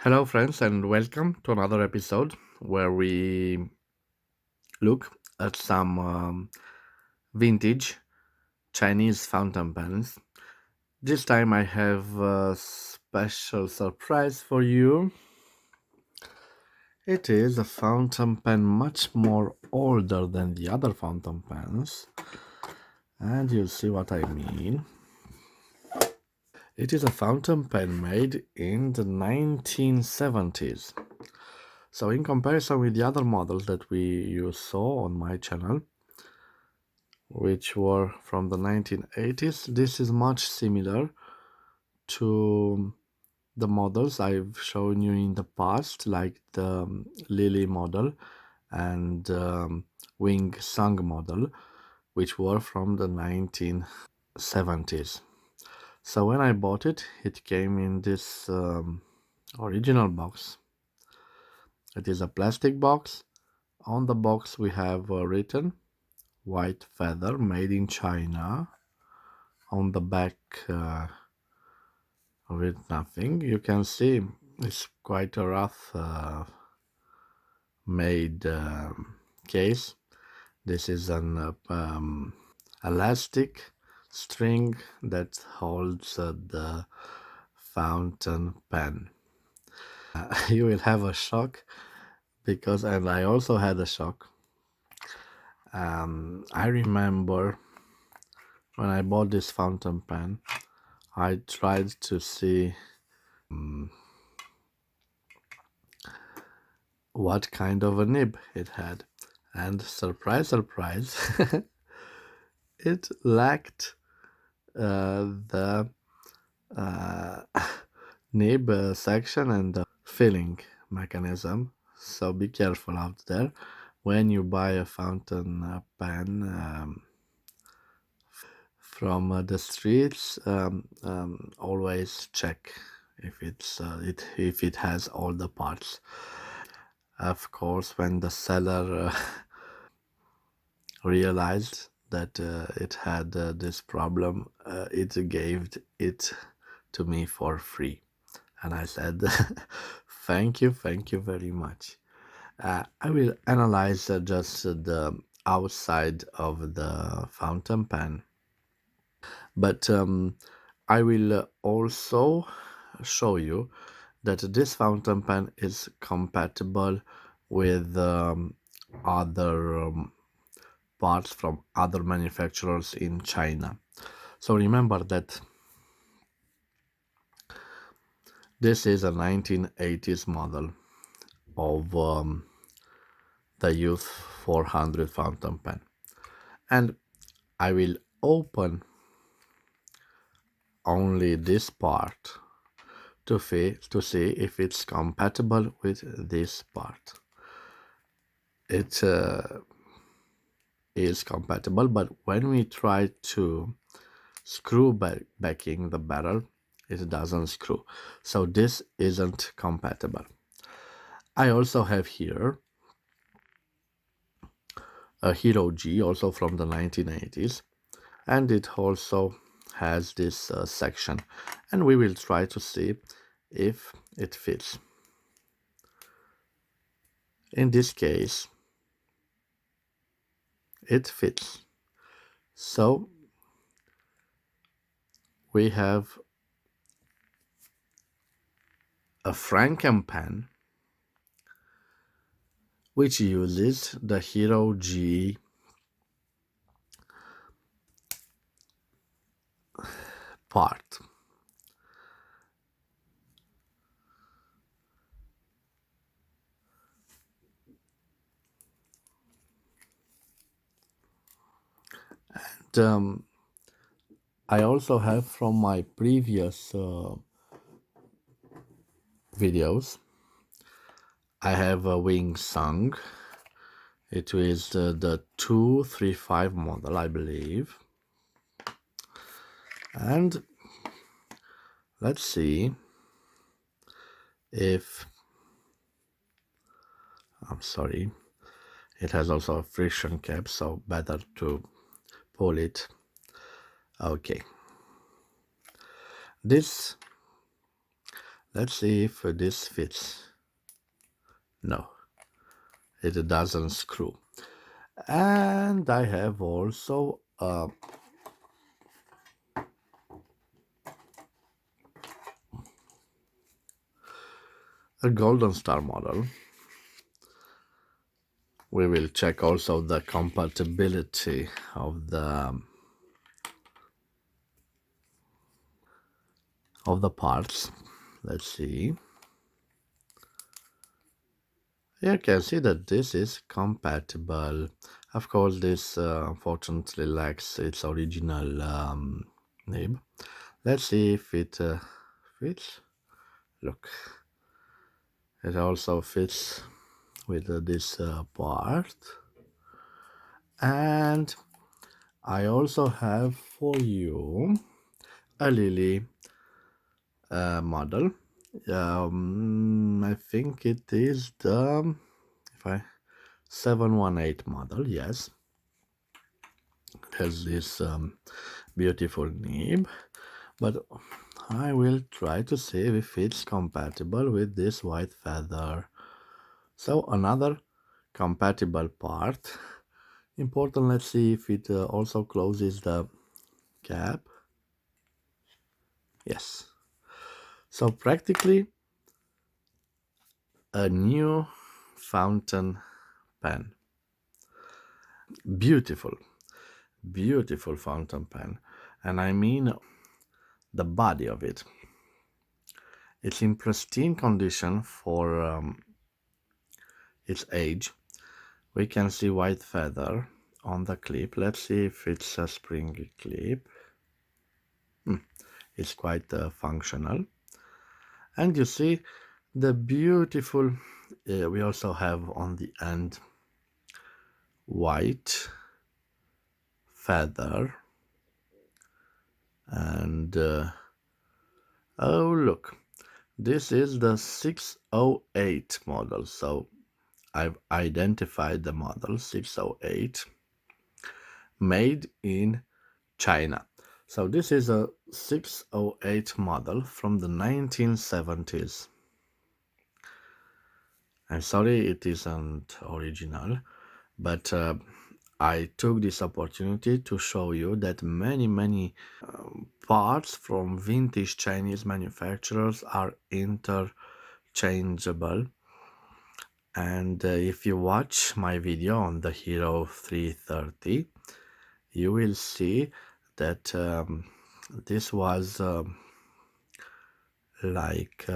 Hello, friends, and welcome to another episode where we look at some vintage Chinese fountain pens. This time, I have a special surprise for you. It is a fountain pen much more older than the other fountain pens, and you'll see what I mean. It is a fountain pen made in the 1970s. So, in comparison with the other models that you saw on my channel, which were from the 1980s, this is much similar to the models I've shown you in the past, like the Lily model and Wing Sung model, which were from the 1970s. So when I bought it, it came in this original box. It is a plastic box. On the box, we have written white feather made in China. On the back, with nothing. You can see it's quite a rough made case. This is an elastic string that holds the fountain pen. You will have a shock because, and I also had a shock. I remember when I bought this fountain pen, I tried to see what kind of a nib it had. And surprise, surprise, it lacked the nib section and the filling mechanism. So be careful out there when you buy a fountain pen from the streets. Always check if it has all the parts. Of course, when the seller realized that it had this problem, it gave it to me for free. And I said, thank you very much. I will analyze just the outside of the fountain pen, but I will also show you that this fountain pen is compatible with other parts from other manufacturers in China. So remember that this is a 1980s model of the Youth 400 fountain pen, and I will open only this part to see if it's compatible with this part. It is compatible, but when we try to screw backing the barrel, it doesn't screw. So this isn't compatible. I also have here a Hero G, also from the 1980s, and it also has this section, and we will try to see if it fits. In this case, it fits. So we have a Frankenpen which uses the Hero G part. And I also have from my previous videos, I have a Wing Sung. It is the 235 model, I believe. And let's see if, I'm sorry, it has also a friction cap, so better to pull it. Okay. This Let's see if this fits. No, it doesn't screw. And I have also a golden star model. We will check also the compatibility of the parts. Let's see. You can see that this is compatible. Of course, this unfortunately lacks its original nib. Let's see if it fits. Look, it also fits with this part. And I also have for you a lily model. I think it is the if I 718 model. Yes, it has this beautiful nib, but I will try to see if it's compatible with this white feather. So another compatible part. Important. Let's see if it also closes the cap. Yes. So practically a new fountain pen. Beautiful, beautiful fountain pen. And I mean the body of it. It's in pristine condition for its age. We can see white feather on the clip. Let's see if it's a springy clip. It's quite functional. And you see the beautiful, we also have on the end white feather. And oh, look, this is the 608 model. So I've identified the model 608 made in China. So this is a 608 model from the 1970s. I'm sorry it isn't original, but I took this opportunity to show you that many parts from vintage Chinese manufacturers are interchangeable. And if you watch my video on the Hero 330, you will see that this was like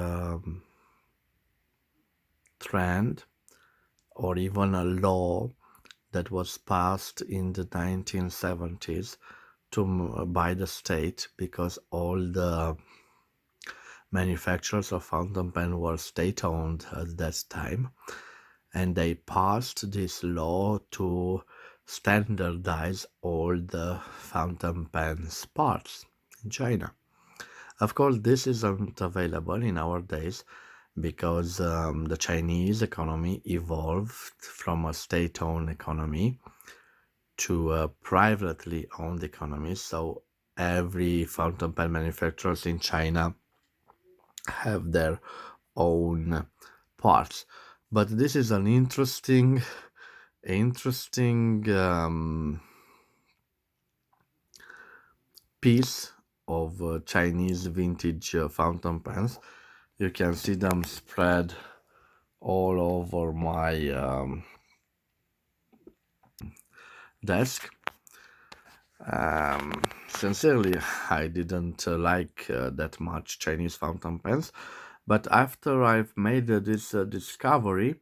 trend or even a law that was passed in the 1970s by the state, because all the manufacturers of fountain pen were state-owned at that time, and they passed this law to standardize all the fountain pens parts in China. Of course, this isn't available in our days because the Chinese economy evolved from a state-owned economy to a privately owned economy. So every fountain pen manufacturers in China have their own parts. But this is an interesting piece of Chinese vintage fountain pens. You can see them spread all over my desk. Sincerely, I didn't like that much Chinese fountain pens, but after I've made this discovery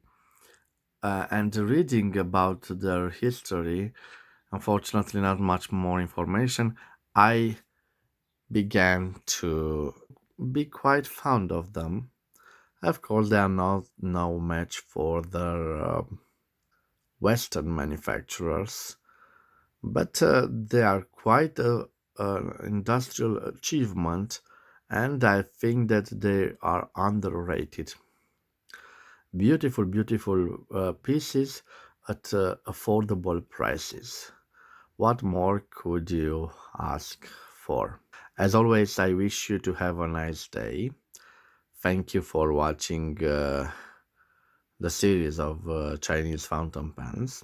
and reading about their history, unfortunately not much more information, I began to be quite fond of them. Of course, they are not no match for their Western manufacturers, but they are quite a industrial achievement, and I think that they are underrated. Beautiful, beautiful pieces at affordable prices. What more could you ask for? As always, I wish you to have a nice day. thank you for watching the series of Chinese fountain pens.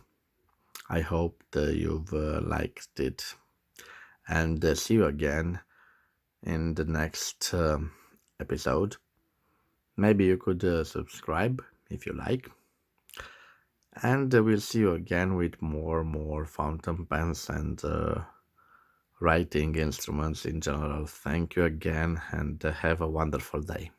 I hope that you've liked it, and see you again in the next episode. Maybe you could subscribe if you like, and we'll see you again with more fountain pens and writing instruments in general. Thank you again, and have a wonderful day.